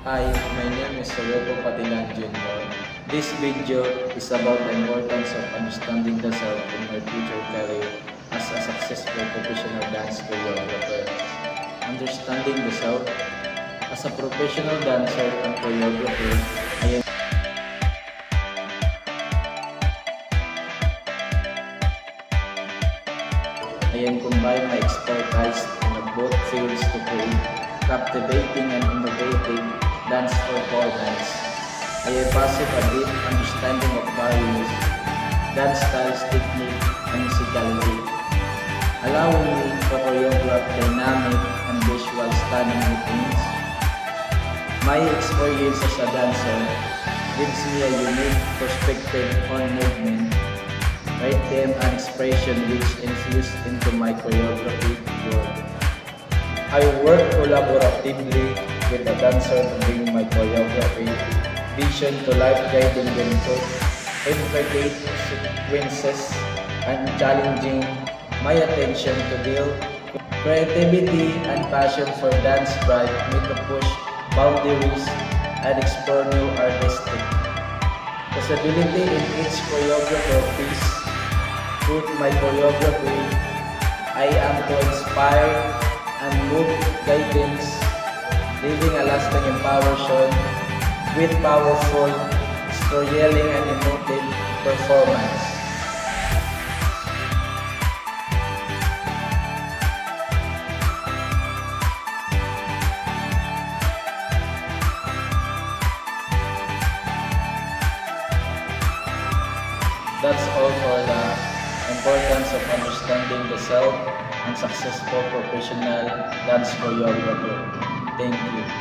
Hi, my name is Soropo Patilan Jr. This video is about the importance of understanding the self in my future career as a successful professional dance choreographer. Understanding the self. As a professional dancer and choreographer, I am combine my expertise in both fields to create captivating and innovative dance performance. I have possess a deep understanding of various dance styles, technique, and musicality, allowing me to choreograph dynamic and visual stunning routines. My experience as a dancer gives me a unique perspective on movement, rhythm, and expression which infuse into my choreography work. I work collaboratively with the dancer to bring my choreography vision to life, guiding them through intricate sequences and challenging my attention to build creativity and passion for dance drive me to push boundaries and explore new artistic possibility in each choreographer piece. Through my choreography, I am to inspire and move guidance, leaving a lasting impression with powerful storytelling and emotive performance. That's all for the importance of understanding the self and successful professional dance choreographer. Thank you.